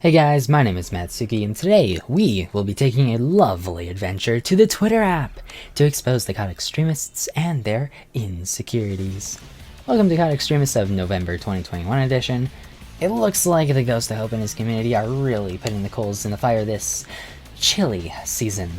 Hey guys, my name is Matsuki, and today we will be taking a lovely adventure to the Twitter app to expose the COD extremists and their insecurities. Welcome to COD Extremists of November 2021 edition. It looks like the TheGhostOfHope and his community are really putting the coals in the fire this chilly season.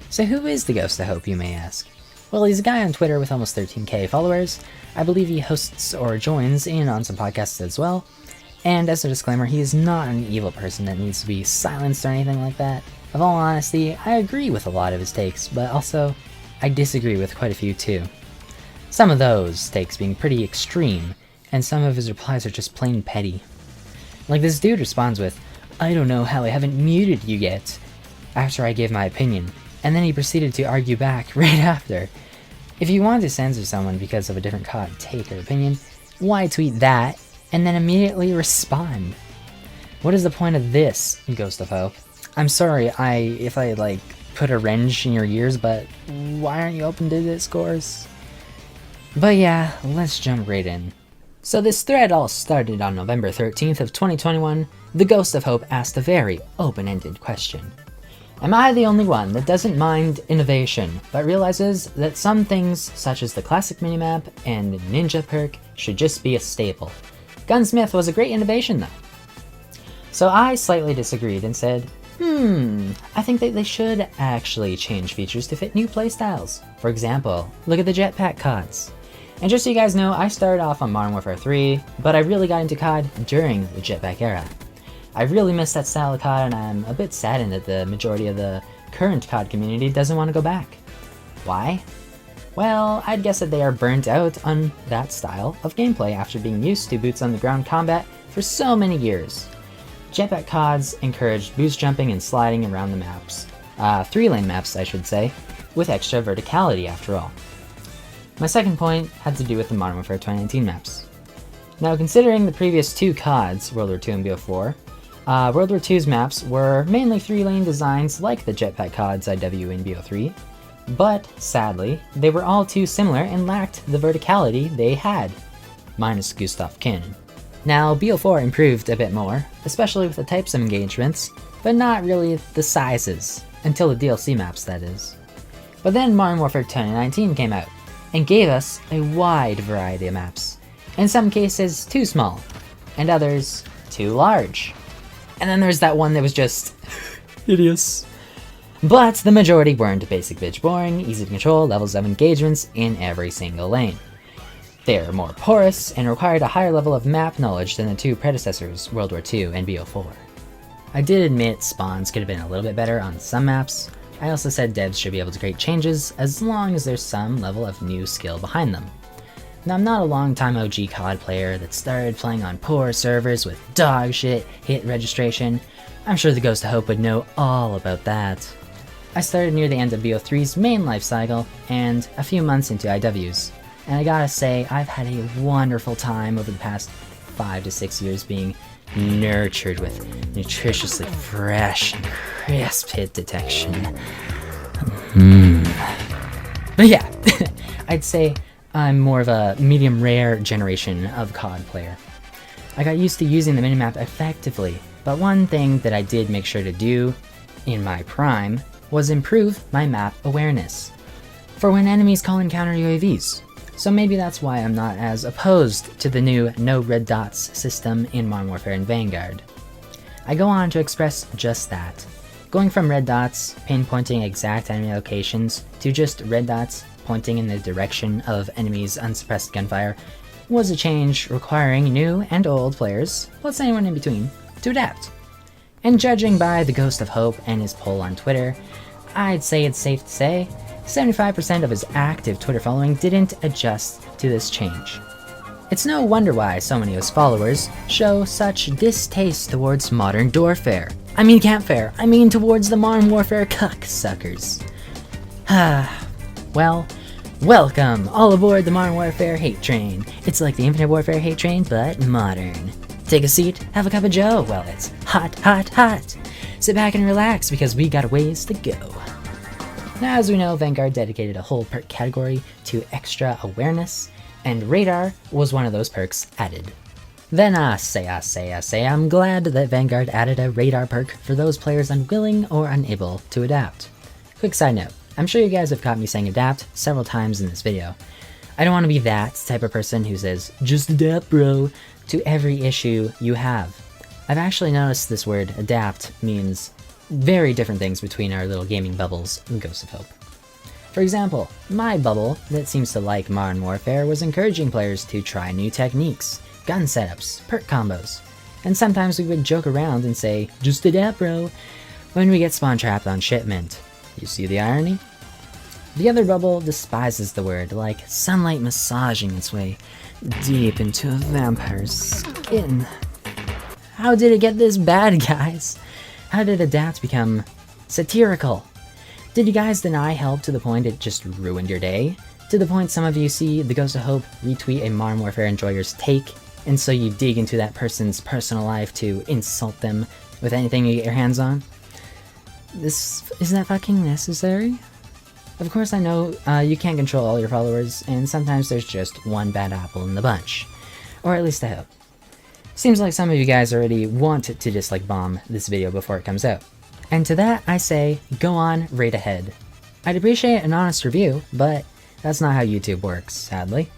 So who is the TheGhostOfHope, you may ask? Well, he's a guy on Twitter with almost 13k followers. I believe he hosts or joins in on some podcasts as well. And as a disclaimer, he is not an evil person that needs to be silenced or anything like that. Of all honesty, I agree with a lot of his takes, but also, I disagree with quite a few too. Some of those takes being pretty extreme, and some of his replies are just plain petty. Like this dude responds with, "I don't know how I haven't muted you yet," after I gave my opinion, and then he proceeded to argue back right after. If you want to censor someone because of a different COD take or opinion, why tweet that and then immediately respond? What is the point of this, TheGhostOfHope? I'm sorry if I put a wrench in your ears, but why aren't you open to discourse? But yeah, let's jump right in. So this thread all started on November 13th of 2021. TheGhostOfHope asked a very open-ended question. Am I the only one that doesn't mind innovation, but realizes that some things, such as the classic minimap and ninja perk, should just be a staple? Gunsmith was a great innovation though. So I slightly disagreed and said, I think that they should actually change features to fit new playstyles. For example, look at the jetpack CODs. And just so you guys know, I started off on Modern Warfare 3, but I really got into COD during the jetpack era. I really miss that style of COD, and I'm a bit saddened that the majority of the current COD community doesn't want to go back. Why? Well, I'd guess that they are burnt out on that style of gameplay after being used to boots on the ground combat for so many years. Jetpack CODs encouraged boost jumping and sliding around the maps. 3-lane maps, I should say, with extra verticality after all. My second point had to do with the Modern Warfare 2019 maps. Now, considering the previous two CODs, World War II and BO4, World War II's maps were mainly 3-lane designs like the jetpack CODs IW and BO3, but sadly, they were all too similar and lacked the verticality they had, minus Gustav Cannon. Now, BO4 improved a bit more, especially with the types of engagements, but not really the sizes, until the DLC maps that is. But then Modern Warfare 2019 came out, and gave us a wide variety of maps. In some cases, too small, and others, too large. And then there's that one that was just hideous. But the majority weren't basic bitch boring, easy to control levels of engagements in every single lane. They are more porous and required a higher level of map knowledge than the two predecessors, World War II and BO4. I did admit spawns could have been a little bit better on some maps. I also said devs should be able to create changes as long as there's some level of new skill behind them. Now, I'm not a long-time OG COD player that started playing on poor servers with dog shit hit registration. I'm sure the TheGhostOfHope would know all about that. I started near the end of BO3's main life cycle and a few months into IW's, and I gotta say, I've had a wonderful time over the past 5 to 6 years being nurtured with nutritiously fresh and crisp hit detection. But yeah, I'd say I'm more of a medium rare generation of COD player. I got used to using the minimap effectively, but one thing that I did make sure to do in my prime was improve my map awareness for when enemies call in counter UAVs. So maybe that's why I'm not as opposed to the new no red dots system in Modern Warfare and Vanguard. I go on to express just that. Going from red dots, pinpointing exact enemy locations, to just red dots pointing in the direction of enemies' unsuppressed gunfire was a change requiring new and old players, plus anyone in between, to adapt. And judging by the TheGhostOfHope and his poll on Twitter, I'd say it's safe to say 75% of his active Twitter following didn't adjust to this change. It's no wonder why so many of his followers show such distaste towards modern Dorfare. I mean Campfare, I mean towards the Modern Warfare cucksuckers. Well, welcome all aboard the Modern Warfare hate train. It's like the Infinite Warfare hate train, but modern. Take a seat, have a cup of joe while it's hot, hot, hot. Sit back and relax because we got a ways to go. Now, as we know, Vanguard dedicated a whole perk category to extra awareness, and radar was one of those perks added. Then I say, I'm glad that Vanguard added a radar perk for those players unwilling or unable to adapt. Quick side note, I'm sure you guys have caught me saying adapt several times in this video. I don't want to be that type of person who says, just adapt bro, to every issue you have. I've actually noticed this word adapt means very different things between our little gaming bubbles in Ghost of Hope. For example, my bubble that seems to like Modern Warfare was encouraging players to try new techniques, gun setups, perk combos, and sometimes we would joke around and say, just adapt bro, when we get spawn trapped on shipment. You see the irony? The other bubble despises the word, like sunlight massaging its way deep into a vampire's skin. How did it get this bad, guys? How did AdApT become satirical? Did you guys deny help to the point it just ruined your day? To the point some of you see TheGhostOfHope retweet a Modern Warfare enjoyer's take, and so you dig into that person's personal life to insult them with anything you get your hands on? Is that fucking necessary? Of course I know you can't control all your followers, and sometimes there's just one bad apple in the bunch. Or at least I hope. Seems like some of you guys already want to dislike bomb this video before it comes out. And to that I say, go on right ahead. I'd appreciate an honest review, but that's not how YouTube works, sadly.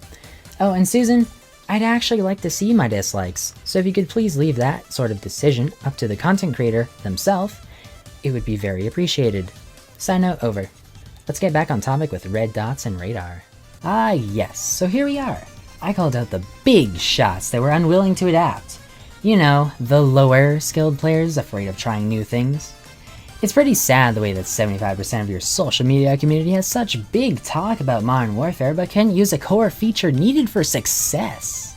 Oh, and Susan, I'd actually like to see my dislikes, so if you could please leave that sort of decision up to the content creator themselves, it would be very appreciated. Side note over. Let's get back on topic with red dots and radar. Ah yes, so here we are. I called out the big shots that were unwilling to adapt. You know, the lower skilled players afraid of trying new things. It's pretty sad the way that 75% of your social media community has such big talk about Modern Warfare but can't use a core feature needed for success.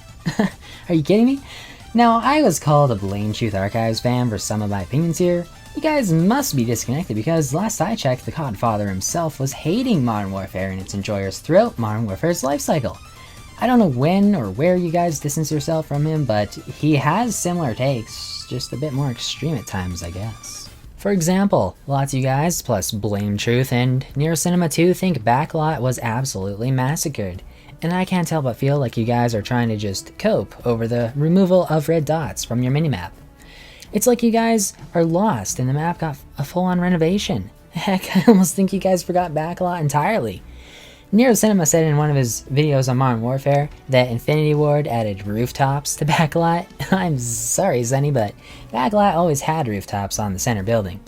Are you kidding me? Now, I was called a Blame Truth Archives fan for some of my opinions here. You guys must be disconnected because last I checked, the COD father himself was hating Modern Warfare and its enjoyers throughout Modern Warfare's lifecycle. I don't know when or where you guys distance yourself from him, but he has similar takes, just a bit more extreme at times, I guess. For example, lots of you guys, plus Blame Truth and Nero Cinema 2 think Backlot was absolutely massacred. And I can't help but feel like you guys are trying to just cope over the removal of red dots from your minimap. It's like you guys are lost and the map got a full-on renovation. Heck, I almost think you guys forgot Backlot entirely. Nero Cinema said in one of his videos on Modern Warfare that Infinity Ward added rooftops to Backlot. I'm sorry, Zenny, but Backlot always had rooftops on the center building.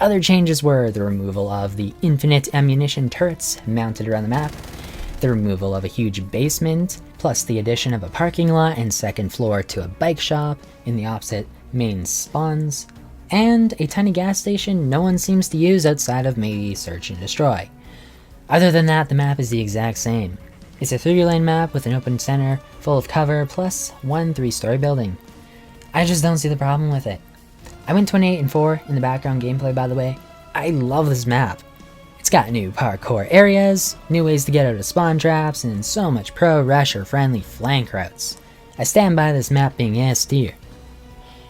Other changes were the removal of the infinite ammunition turrets mounted around the map, the removal of a huge basement, plus the addition of a parking lot and second floor to a bike shop in the opposite main spawns, and a tiny gas station no one seems to use outside of maybe search and destroy. Other than that, the map is the exact same. It's a 3-lane map with an open center, full of cover, plus one 3-story building. I just don't see the problem with it. I went 28-4 in the background gameplay, by the way. I love this map. It's got new parkour areas, new ways to get out of spawn traps, and so much pro-rush or friendly flank routes. I stand by this map being S tier.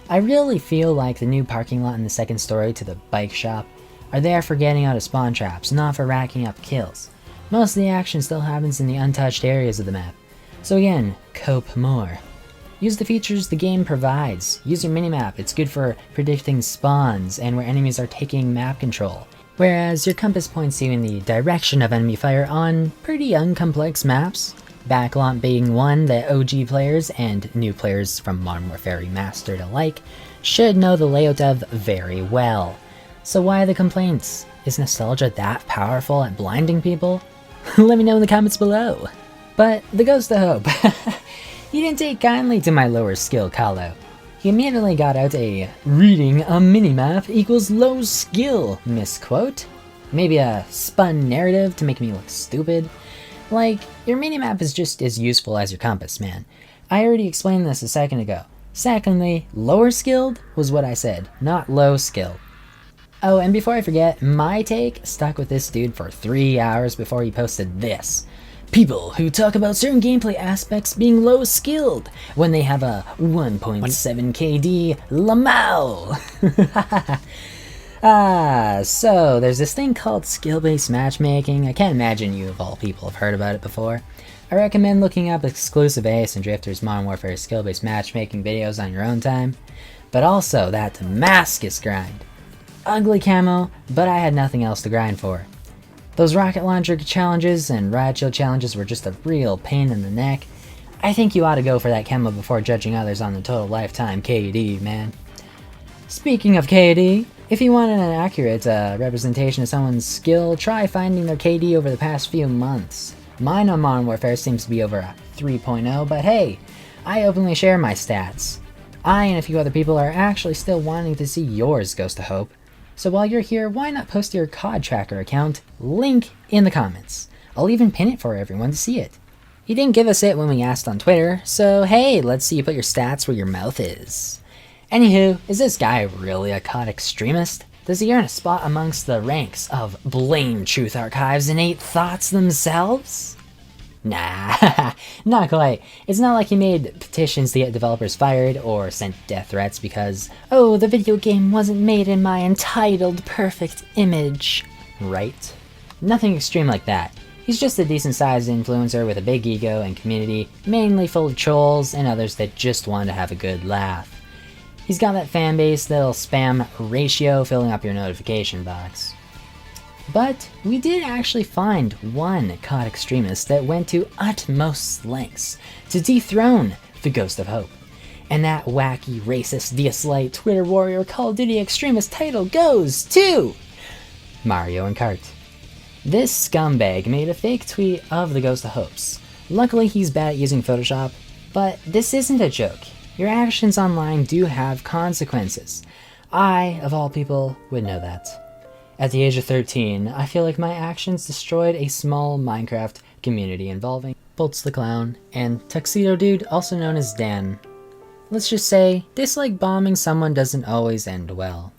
I really feel like the new parking lot in the second story to the bike shop are there for getting out of spawn traps, not for racking up kills. Most of the action still happens in the untouched areas of the map. So again, cope more. Use the features the game provides. Use your minimap, it's good for predicting spawns and where enemies are taking map control. Whereas your compass points you in the direction of enemy fire on pretty uncomplex maps. Backlot being one that OG players and new players from Modern Warfare Remastered alike should know the layout of very well. So why the complaints? Is nostalgia that powerful at blinding people? Let me know in the comments below. But TheGhostOfHope, he didn't take kindly to my lower skill callout. He immediately got out a reading a minimap equals low skill misquote. Maybe a spun narrative to make me look stupid. Like, your minimap is just as useful as your compass, man. I already explained this a second ago. Secondly, lower skilled was what I said, not low skilled. Oh, and before I forget, my take stuck with this dude for 3 hours before he posted this. People who talk about certain gameplay aspects being low skilled when they have a 1.7 KD Lamau. So there's this thing called skill-based matchmaking. I can't imagine you of all people have heard about it before. I recommend looking up exclusive Ace and Drifters Modern Warfare skill-based matchmaking videos on your own time, but also that Damascus grind. Ugly camo, but I had nothing else to grind for. Those rocket launcher challenges and riot shield challenges were just a real pain in the neck. I think you ought to go for that camo before judging others on the total lifetime KD, man. Speaking of KD, if you want an accurate representation of someone's skill, try finding their KD over the past few months. Mine on Modern Warfare seems to be over a 3.0, but hey, I openly share my stats. I and a few other people are actually still wanting to see yours, JuSt. So while you're here, why not post your COD tracker account? Link in the comments. I'll even pin it for everyone to see it. You didn't give us it when we asked on Twitter, so hey, let's see you put your stats where your mouth is. Anywho, is this guy really a COD extremist? Does he earn a spot amongst the ranks of Blame Truth Archive's innate thoughts themselves? Nah, not quite. It's not like he made petitions to get developers fired or sent death threats because, oh, the video game wasn't made in my entitled perfect image. Right? Nothing extreme like that. He's just a decent-sized influencer with a big ego and community, mainly full of trolls and others that just want to have a good laugh. He's got that fan base that'll spam ratio filling up your notification box. But we did actually find one COD extremist that went to utmost lengths to dethrone TheGhostOfHope. And that wacky, racist, Dislike Twitter warrior Call of Duty extremist title goes to Mario and Kart. This scumbag made a fake tweet of TheGhostOfHope's. Luckily he's bad at using Photoshop, but this isn't a joke. Your actions online do have consequences. I, of all people, would know that. At the age of 13, I feel like my actions destroyed a small Minecraft community involving Bolts the Clown and Tuxedo Dude, also known as Dan. Let's just say, dislike bombing someone doesn't always end well.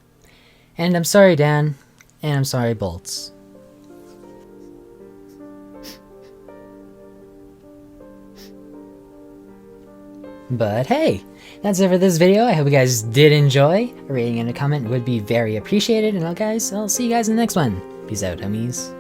And I'm sorry, Dan, and I'm sorry, Bolts. But hey, that's it for this video. I hope you guys did enjoy. A rating and a comment would be very appreciated. And I'll see you guys in the next one. Peace out, homies.